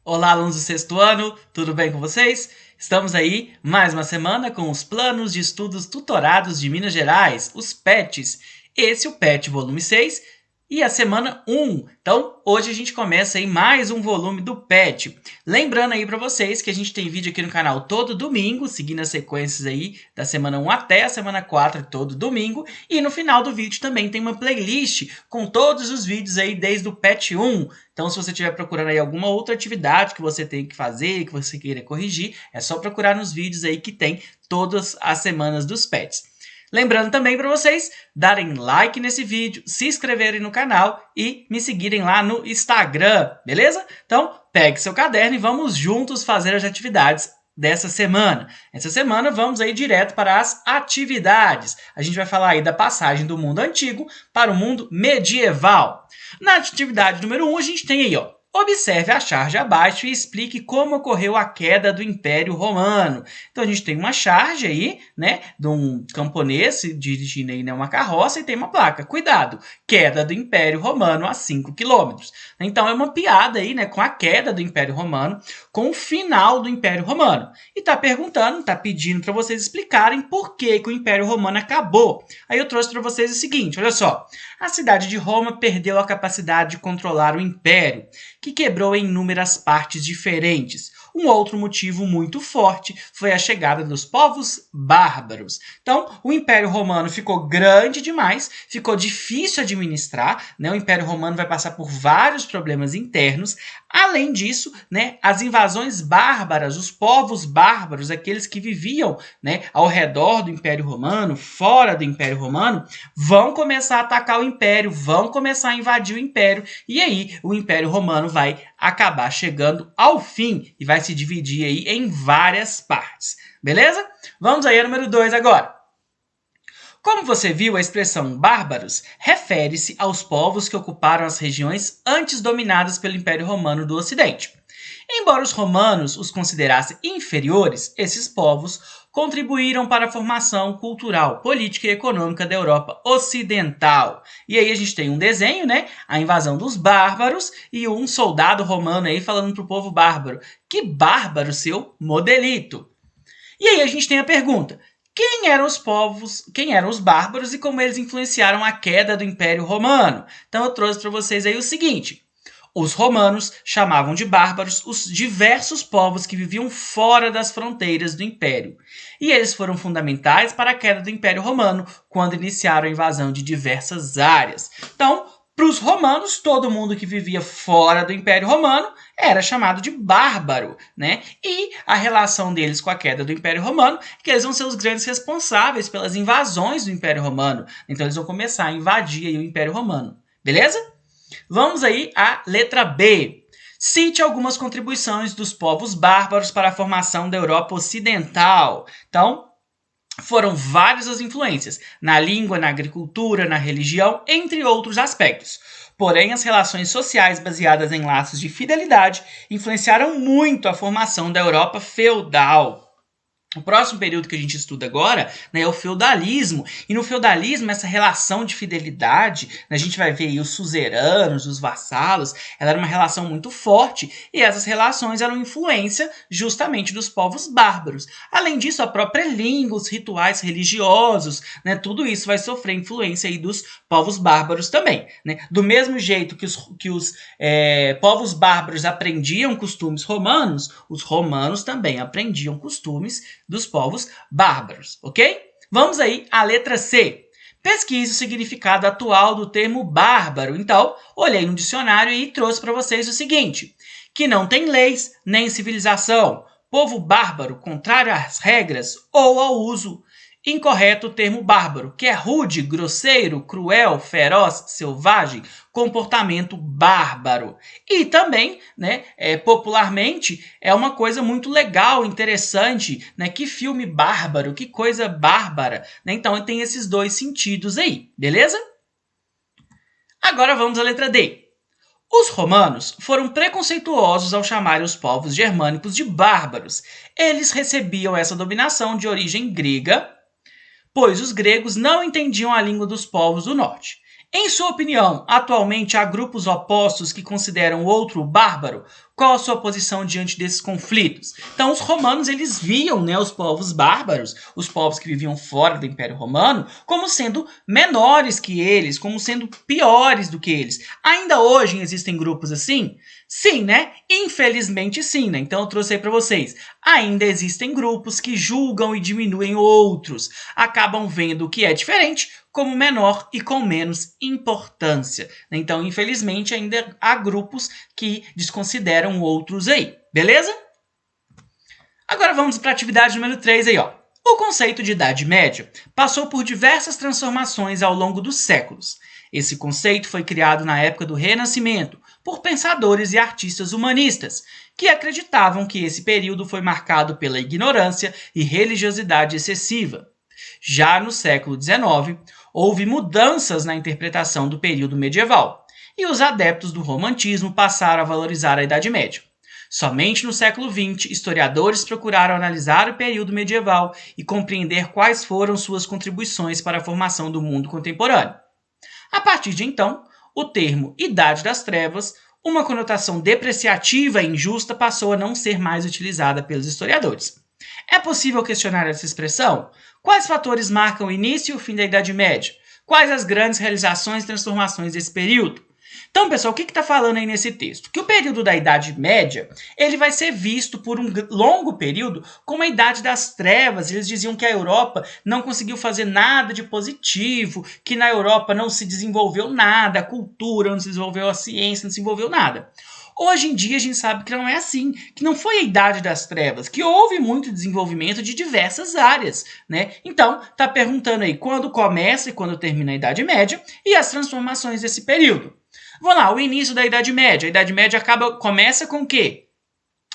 Olá, alunos do sexto ano, tudo bem com vocês? Estamos aí mais uma semana com os Planos de Estudos Tutorados de Minas Gerais, os PETs. Esse é o PET volume 6 e a semana 1. Então, hoje a gente começa aí mais um volume do PET. Lembrando aí para vocês que a gente tem vídeo aqui no canal todo domingo, seguindo as sequências aí da semana 1 até a semana 4, todo domingo. E no final do vídeo também tem uma playlist com todos os vídeos aí desde o PET 1. Então, se você estiver procurando aí alguma outra atividade que você tem que fazer, que você queira corrigir, é só procurar nos vídeos aí que tem todas as semanas dos PETs. Lembrando também para vocês darem like nesse vídeo, se inscreverem no canal e me seguirem lá no Instagram, beleza? Então, pegue seu caderno e vamos juntos fazer as atividades dessa semana. Essa semana vamos aí direto para as atividades. A gente vai falar aí da passagem do mundo antigo para o mundo medieval. Na atividade número 1, a gente tem aí, ó, observe a charge abaixo e explique como ocorreu a queda do Império Romano. Então, a gente tem uma charge aí, né, de um camponês dirigindo aí, né, uma carroça e tem uma placa. Cuidado, queda do Império Romano a 5 quilômetros. Então, é uma piada aí, né, com a queda do Império Romano, com o final do Império Romano. E tá perguntando, tá pedindo para vocês explicarem por que o Império Romano acabou. Aí eu trouxe para vocês o seguinte, olha só. A cidade de Roma perdeu a capacidade de controlar o Império, que quebrou em inúmeras partes diferentes. Um outro motivo muito forte foi a chegada dos povos bárbaros. Então, o Império Romano ficou grande demais, ficou difícil administrar, né? O Império Romano vai passar por vários problemas internos. Além disso, né, as invasões bárbaras, os povos bárbaros, aqueles que viviam, né, ao redor do Império Romano, fora do Império Romano, vão começar a atacar o Império, vão começar a invadir o Império, e aí o Império Romano vai acabar chegando ao fim e vai se dividir aí em várias partes. Beleza? Vamos aí ao número 2 agora. Como você viu, a expressão bárbaros refere-se aos povos que ocuparam as regiões antes dominadas pelo Império Romano do Ocidente. Embora os romanos os considerassem inferiores, esses povos contribuíram para a formação cultural, política e econômica da Europa Ocidental. E aí a gente tem um desenho, né? A invasão dos bárbaros e um soldado romano aí falando para o povo bárbaro: que bárbaro, seu modelito! E aí a gente tem a pergunta: quem eram os povos, quem eram os bárbaros e como eles influenciaram a queda do Império Romano? Então eu trouxe para vocês aí o seguinte: os romanos chamavam de bárbaros os diversos povos que viviam fora das fronteiras do Império. E eles foram fundamentais para a queda do Império Romano, quando iniciaram a invasão de diversas áreas. Então, para os romanos, todo mundo que vivia fora do Império Romano era chamado de bárbaro, né? E a relação deles com a queda do Império Romano é que eles vão ser os grandes responsáveis pelas invasões do Império Romano. Então, eles vão começar a invadir aí o Império Romano. Beleza? Vamos aí à letra B. Cite algumas contribuições dos povos bárbaros para a formação da Europa Ocidental. Então, foram várias as influências, na língua, na agricultura, na religião, entre outros aspectos. Porém, as relações sociais baseadas em laços de fidelidade influenciaram muito a formação da Europa feudal. O próximo período que a gente estuda agora, né, é o feudalismo. E no feudalismo, essa relação de fidelidade, né, a gente vai ver aí os suzeranos, os vassalos, ela era uma relação muito forte. E essas relações eram influência justamente dos povos bárbaros. Além disso, a própria língua, os rituais religiosos, né, tudo isso vai sofrer influência aí dos povos bárbaros também. Né? Do mesmo jeito que os povos bárbaros aprendiam costumes romanos, os romanos também aprendiam costumes dos povos bárbaros, ok? Vamos aí à letra C. Pesquise o significado atual do termo bárbaro. Então, olhei no dicionário e trouxe para vocês o seguinte: que não tem leis nem civilização, povo bárbaro, contrário às regras ou ao uso incorreto o termo bárbaro, que é rude, grosseiro, cruel, feroz, selvagem, comportamento bárbaro. E também, né, popularmente, é uma coisa muito legal, interessante, né? Que filme bárbaro, que coisa bárbara. Né? Então tem esses dois sentidos aí, beleza? Agora vamos à letra D. Os romanos foram preconceituosos ao chamarem os povos germânicos de bárbaros. Eles recebiam essa dominação de origem grega, pois os gregos não entendiam a língua dos povos do norte. Em sua opinião, atualmente há grupos opostos que consideram o outro bárbaro? Qual a sua posição diante desses conflitos? Então, os romanos eles viam, né, os povos bárbaros, os povos que viviam fora do Império Romano, como sendo menores que eles, como sendo piores do que eles. Ainda hoje existem grupos assim? Sim, né? Infelizmente sim, né? Então eu trouxe aí para vocês. Ainda existem grupos que julgam e diminuem outros, acabam vendo o que é diferente como menor e com menos importância. Então, infelizmente, ainda há grupos que desconsideram outros aí, beleza? Agora vamos para a atividade número 3 aí, ó. O conceito de Idade Média passou por diversas transformações ao longo dos séculos. Esse conceito foi criado na época do Renascimento por pensadores e artistas humanistas, que acreditavam que esse período foi marcado pela ignorância e religiosidade excessiva. Já no século XIX, houve mudanças na interpretação do período medieval, e os adeptos do romantismo passaram a valorizar a Idade Média. Somente no século XX, historiadores procuraram analisar o período medieval e compreender quais foram suas contribuições para a formação do mundo contemporâneo. A partir de então, o termo Idade das Trevas, uma conotação depreciativa e injusta, passou a não ser mais utilizada pelos historiadores. É possível questionar essa expressão? Quais fatores marcam o início e o fim da Idade Média? Quais as grandes realizações e transformações desse período? Então, pessoal, o que está falando aí nesse texto? Que o período da Idade Média ele vai ser visto por um longo período como a Idade das Trevas. Eles diziam que a Europa não conseguiu fazer nada de positivo, que na Europa não se desenvolveu nada, a cultura não se desenvolveu, a ciência não se desenvolveu nada. Hoje em dia a gente sabe que não é assim, que não foi a Idade das Trevas, que houve muito desenvolvimento de diversas áreas, né? Então, tá perguntando aí quando começa e quando termina a Idade Média e as transformações desse período. Vamos lá, o início da Idade Média. A Idade Média começa com o quê?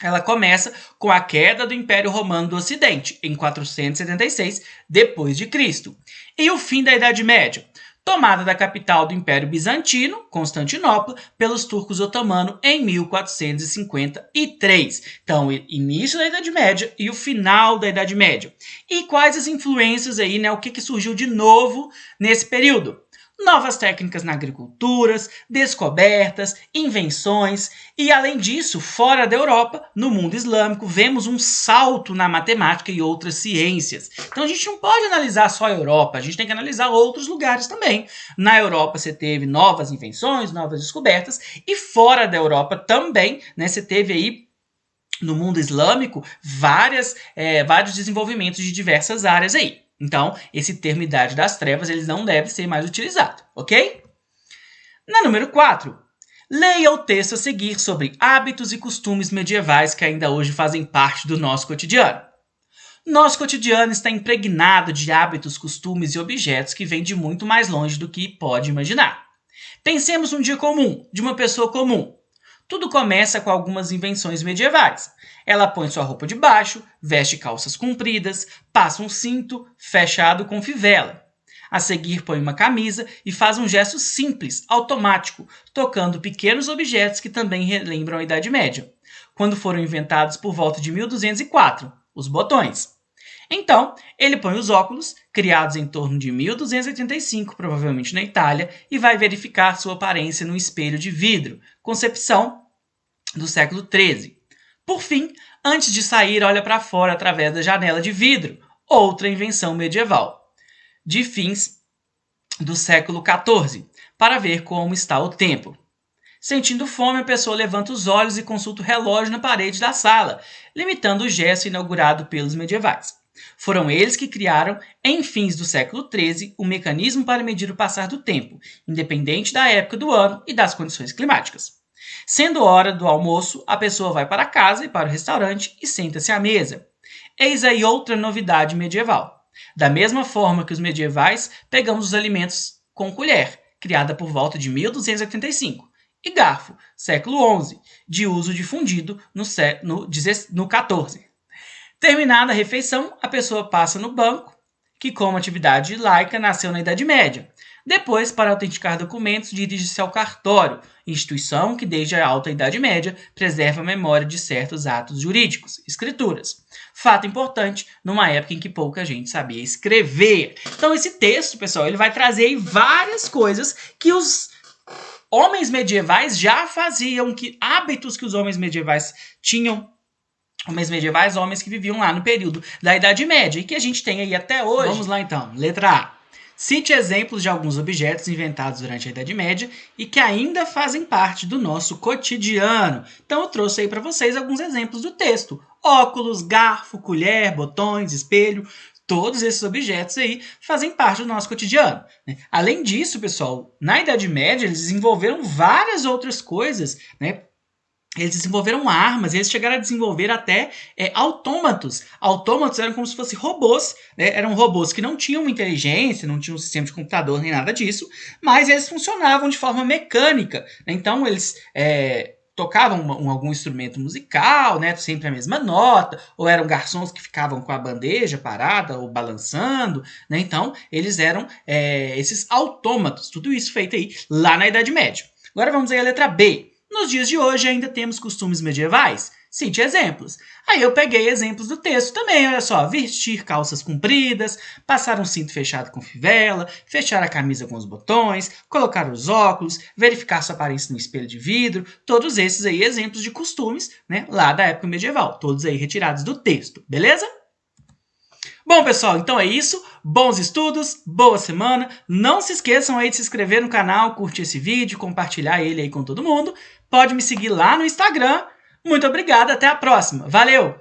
Ela começa com a queda do Império Romano do Ocidente, em 476 d.C. E o fim da Idade Média? Tomada da capital do Império Bizantino, Constantinopla, pelos turcos otomanos em 1453. Então, início da Idade Média e o final da Idade Média. E quais as influências aí, né? O que surgiu de novo nesse período? Novas técnicas na agricultura, descobertas, invenções e, além disso, fora da Europa, no mundo islâmico, vemos um salto na matemática e outras ciências. Então a gente não pode analisar só a Europa, a gente tem que analisar outros lugares também. Na Europa você teve novas invenções, novas descobertas e fora da Europa também, né, você teve aí no mundo islâmico vários desenvolvimentos de diversas áreas aí. Então, esse termo Idade das Trevas ele não deve ser mais utilizado, ok? Na número 4, leia o texto a seguir sobre hábitos e costumes medievais que ainda hoje fazem parte do nosso cotidiano. Nosso cotidiano está impregnado de hábitos, costumes e objetos que vêm de muito mais longe do que pode imaginar. Pensemos num dia comum, de uma pessoa comum. Tudo começa com algumas invenções medievais. Ela põe sua roupa de baixo, veste calças compridas, passa um cinto fechado com fivela. A seguir põe uma camisa e faz um gesto simples, automático, tocando pequenos objetos que também relembram a Idade Média, quando foram inventados por volta de 1204, os botões. Então, ele põe os óculos, criados em torno de 1285, provavelmente na Itália, e vai verificar sua aparência num espelho de vidro, concepção do século XIII. Por fim, antes de sair, olha para fora através da janela de vidro, outra invenção medieval, de fins do século XIV, para ver como está o tempo. Sentindo fome, a pessoa levanta os olhos e consulta o relógio na parede da sala, limitando o gesto inaugurado pelos medievais. Foram eles que criaram, em fins do século XIII, o mecanismo para medir o passar do tempo, independente da época do ano e das condições climáticas. Sendo hora do almoço, a pessoa vai para casa e para o restaurante e senta-se à mesa. Eis aí outra novidade medieval. Da mesma forma que os medievais, pegamos os alimentos com colher, criada por volta de 1285, e garfo, século XI, de uso difundido no XIV. Terminada a refeição, a pessoa passa no banco, que como atividade laica nasceu na Idade Média. Depois, para autenticar documentos, dirige-se ao cartório, instituição que desde a Alta Idade Média preserva a memória de certos atos jurídicos, escrituras. Fato importante numa época em que pouca gente sabia escrever. Então esse texto, pessoal, ele vai trazer aí várias coisas que os homens medievais já faziam, que hábitos que os homens medievais tinham. Homens medievais, homens que viviam lá no período da Idade Média e que a gente tem aí até hoje. Vamos lá então, letra A. Cite exemplos de alguns objetos inventados durante a Idade Média e que ainda fazem parte do nosso cotidiano. Então eu trouxe aí para vocês alguns exemplos do texto. Óculos, garfo, colher, botões, espelho, todos esses objetos aí fazem parte do nosso cotidiano. Né? Além disso, pessoal, na Idade Média eles desenvolveram várias outras coisas, né? Eles desenvolveram armas, eles chegaram a desenvolver até autômatos. Autômatos eram como se fossem robôs, né? Eram robôs que não tinham inteligência, não tinham um sistema de computador nem nada disso, mas eles funcionavam de forma mecânica. Né? Então eles tocavam algum instrumento musical, né? Sempre a mesma nota, ou eram garçons que ficavam com a bandeja parada ou balançando. Né? Então eles eram esses autômatos, tudo isso feito aí lá na Idade Média. Agora vamos aí à letra B. Nos dias de hoje ainda temos costumes medievais? Cite exemplos. Aí eu peguei exemplos do texto também, olha só. Vestir calças compridas, passar um cinto fechado com fivela, fechar a camisa com os botões, colocar os óculos, verificar sua aparência no espelho de vidro. Todos esses aí exemplos de costumes, né, lá da época medieval. Todos aí retirados do texto, beleza? Bom, pessoal, então é isso. Bons estudos, boa semana. Não se esqueçam aí de se inscrever no canal, curtir esse vídeo, compartilhar ele aí com todo mundo. Pode me seguir lá no Instagram. Muito obrigado, até a próxima. Valeu!